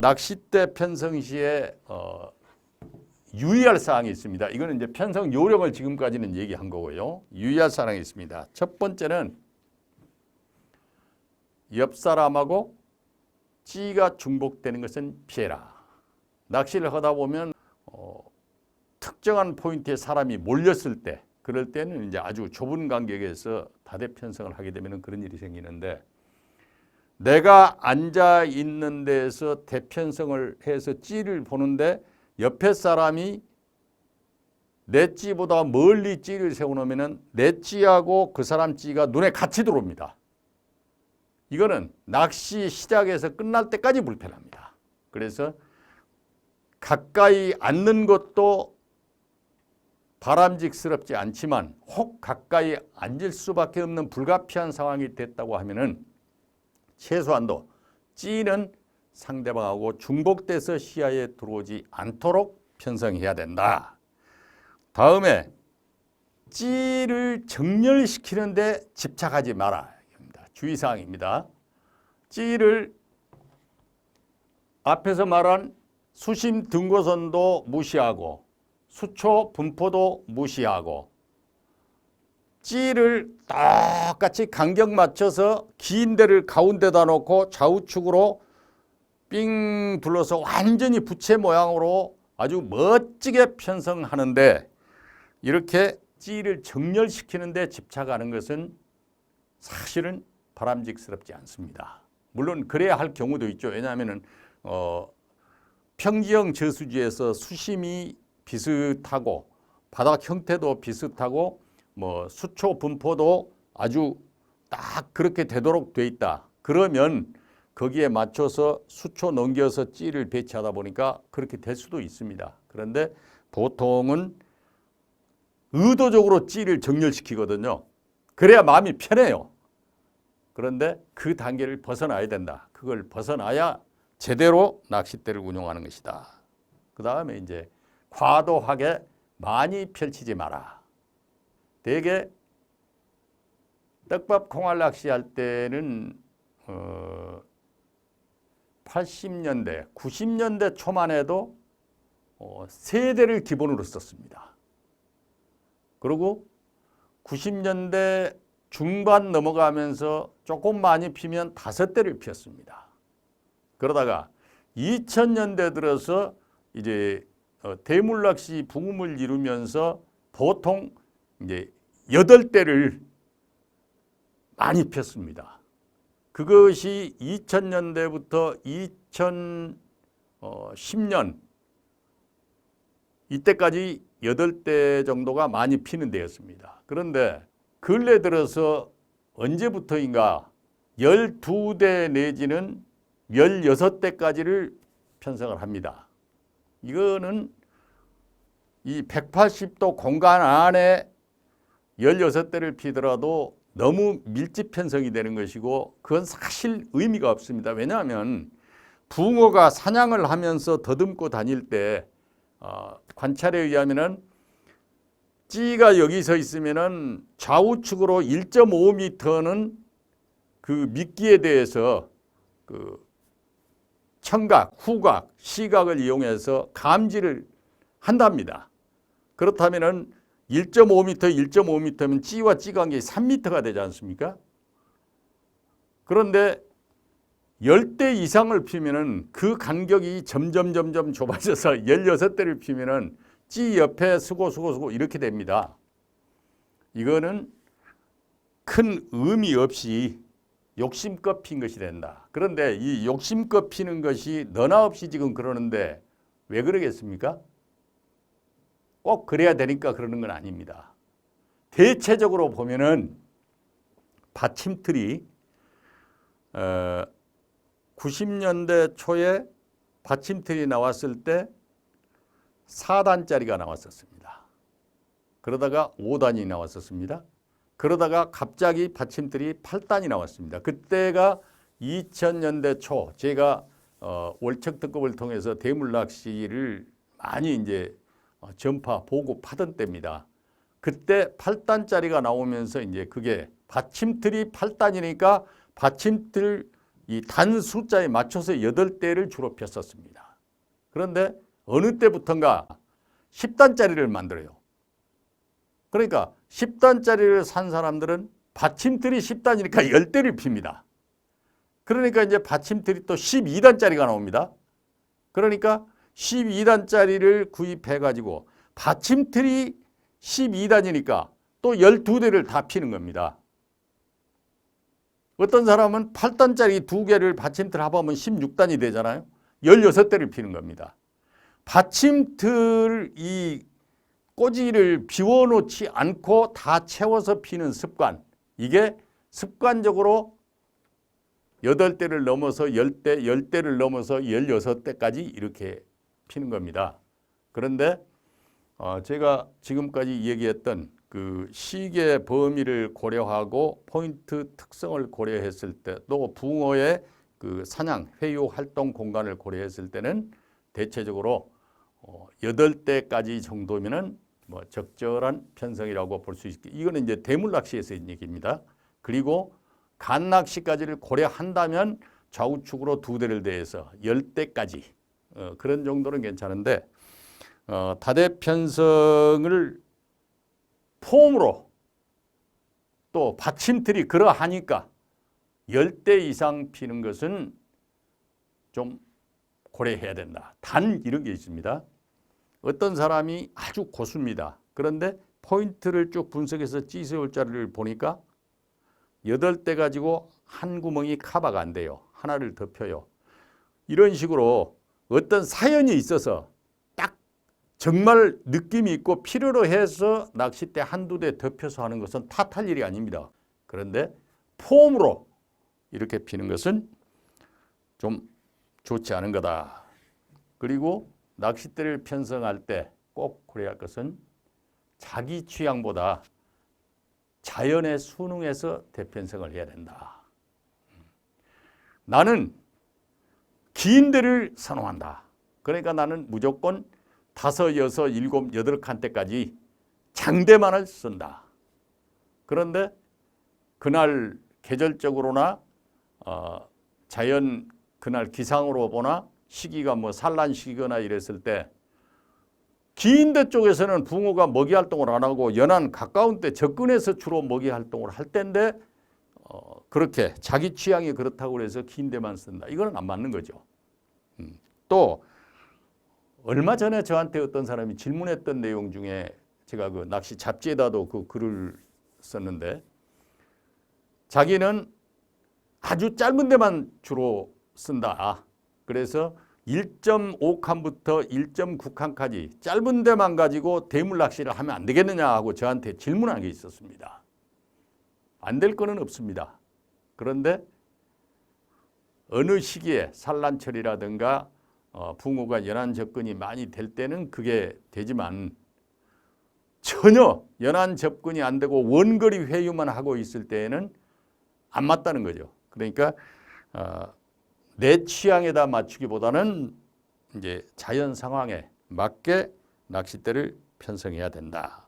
낚싯대 편성 시에 유의할 사항이 있습니다. 이거는 이제 편성 요령을 지금까지는 얘기한 거고요. 유의할 사항이 있습니다. 첫 번째는 옆 사람하고 찌가 중복되는 것은 피해라. 낚시를 하다 보면 특정한 포인트에 사람이 몰렸을 때, 그럴 때는 이제 아주 좁은 간격에서 다대 편성을 하게 되면 그런 일이 생기는데, 내가 앉아 있는 데에서 대편성을 해서 찌를 보는데 옆에 사람이 내 찌보다 멀리 찌를 세워놓으면 내 찌하고 그 사람 찌가 눈에 같이 들어옵니다. 이거는 낚시 시작해서 끝날 때까지 불편합니다. 그래서 가까이 앉는 것도 바람직스럽지 않지만 혹 가까이 앉을 수밖에 없는 불가피한 상황이 됐다고 하면은 최소한도 찌는 상대방하고 중복돼서 시야에 들어오지 않도록 편성해야 된다. 다음에 찌를 정렬시키는 데 집착하지 마라. 주의사항입니다. 찌를 앞에서 말한 수심 등고선도 무시하고 수초 분포도 무시하고 찌를 똑같이 간격 맞춰서 긴 데를 가운데다 놓고 좌우측으로 삥 둘러서 완전히 부채 모양으로 아주 멋지게 편성하는데, 이렇게 찌를 정렬시키는 데 집착하는 것은 사실은 바람직스럽지 않습니다. 물론 그래야 할 경우도 있죠. 왜냐하면 평지형 저수지에서 수심이 비슷하고 바닥 형태도 비슷하고 수초 분포도 아주 딱 그렇게 되도록 돼 있다. 그러면 거기에 맞춰서 수초 넘겨서 찌를 배치하다 보니까 그렇게 될 수도 있습니다. 그런데 보통은 의도적으로 찌를 정렬시키거든요. 그래야 마음이 편해요. 그런데 그 단계를 벗어나야 된다. 그걸 벗어나야 제대로 낚싯대를 운용하는 것이다. 그 다음에 이제 과도하게 많이 펼치지 마라. 대개 떡밥 콩알 낚시할 때는 80년대, 90년대 초만 해도 세 대를 기본으로 썼습니다. 그리고 90년대 중반 넘어가면서 조금 많이 피면 5대를 피웠습니다. 그러다가 2000년대 들어서 이제 대물낚시 붐을 이루면서 보통 이제 8대를 많이 폈습니다. 그것이 2000년대부터 2010년 이때까지 8대 정도가 많이 피는 데였습니다. 그런데 근래 들어서 언제부터인가 12대 내지는 16대까지를 편성을 합니다. 이거는 이 180도 공간 안에 16대를 피더라도 너무 밀집 편성이 되는 것이고, 그건 사실 의미가 없습니다. 왜냐하면 붕어가 사냥을 하면서 더듬고 다닐 때 관찰에 의하면은 찌가 여기 서 있으면은 좌우측으로 1.5m는 그 미끼에 대해서 그 청각, 후각, 시각을 이용해서 감지를 한답니다. 그렇다면은 1.5m, 1.5m면 찌와 찌 간격이 3m가 되지 않습니까? 그런데 10대 이상을 피면은 그 간격이 점점 좁아져서 16대를 피면은 찌 옆에 수고 이렇게 됩니다. 이거는 큰 의미 없이 욕심껏 핀 것이 된다. 그런데 이 욕심껏 피는 것이 너나 없이 지금 그러는데 왜 그러겠습니까? 꼭 그래야 되니까 그러는 건 아닙니다. 대체적으로 보면은 받침틀이 90년대 초에 받침틀이 나왔을 때 4단짜리가 나왔었습니다. 그러다가 5단이 나왔었습니다. 그러다가 갑자기 받침틀이 8단이 나왔습니다. 그때가 2000년대 초 제가 월척 특급을 통해서 대물 낚시를 많이 이제 전파 보고 파던 때입니다. 그때 8단짜리가 나오면서 이제 그게 받침틀이 8단이니까 받침틀 이 단 숫자에 맞춰서 8대를 주로 폈었습니다. 그런데 어느 때부턴가 10단짜리를 만들어요. 그러니까 10단짜리를 산 사람들은 받침틀이 10단이니까 10대를 핍니다. 그러니까 이제 받침틀이 또 12단짜리가 나옵니다. 그러니까 12단짜리를 구입해 가지고 받침틀이 12단이니까 또 12대를 다 피는 겁니다. 어떤 사람은 8단짜리 2개를 받침틀 합하면 16단이 되잖아요. 16대를 피는 겁니다. 받침틀 이 꼬지를 비워놓지 않고 다 채워서 피는 습관, 이게 습관적으로 8대를 넘어서 10대, 10대를 넘어서 16대까지 이렇게 피는 겁니다. 그런데 제가 지금까지 얘기했던 그 시계 범위를 고려하고 포인트 특성을 고려했을 때, 또 붕어의 그 사냥, 회유 활동 공간을 고려했을 때는 대체적으로 8대까지 정도면은 뭐 적절한 편성이라고 볼 수 있겠습니다. 이거는 이제 대물 낚시에서 얘기입니다. 그리고 간 낚시까지를 고려한다면 좌우측으로 2대를 대해서 10대까지 그런 정도는 괜찮은데 다대 편성을 폼으로 또 받침틀이 그러하니까 10대 이상 피는 것은 좀 고려해야 된다. 단 이런 게 있습니다. 어떤 사람이 아주 고수입니다. 그런데 포인트를 쭉 분석해서 찌세울 자리를 보니까 8대 가지고 한 구멍이 커버가 안 돼요. 하나를 더 펴요. 이런 식으로 어떤 사연이 있어서 딱 정말 느낌이 있고 필요로 해서 낚싯대 한두 대 더 펴서 하는 것은 탓할 일이 아닙니다. 그런데 폼으로 이렇게 피는 것은 좀 좋지 않은 거다. 그리고 낚싯대를 편성할 때 꼭 고려할 것은 자기 취향보다 자연에 순응해서 대편성을 해야 된다. 나는 긴 대를 선호한다. 그러니까 나는 무조건 5, 6, 7, 8칸대까지 장대만을 쓴다. 그런데 그날 계절적으로나 자연 그날 기상으로 보나 시기가 뭐 산란 시기거나 이랬을 때 긴 데 쪽에서는 붕어가 먹이 활동을 안 하고 연안 가까운 데 접근해서 주로 먹이 활동을 할 때인데 그렇게 자기 취향이 그렇다고 해서 긴 데만 쓴다. 이거는 안 맞는 거죠. 또 얼마 전에 저한테 어떤 사람이 질문했던 내용 중에 제가 그 낚시 잡지에다도 그 글을 썼는데 자기는 아주 짧은 데만 주로 쓴다. 그래서 1.5칸부터 1.9칸까지 짧은 데만 가지고 대물 낚시를 하면 안 되겠느냐 하고 저한테 질문한 게 있었습니다. 안 될 거는 없습니다. 그런데 어느 시기에 산란철이라든가 붕어가 연안 접근이 많이 될 때는 그게 되지만 전혀 연안 접근이 안 되고 원거리 회유만 하고 있을 때에는 안 맞다는 거죠. 그러니까 내 취향에다 맞추기보다는 이제 자연 상황에 맞게 낚싯대를 편성해야 된다.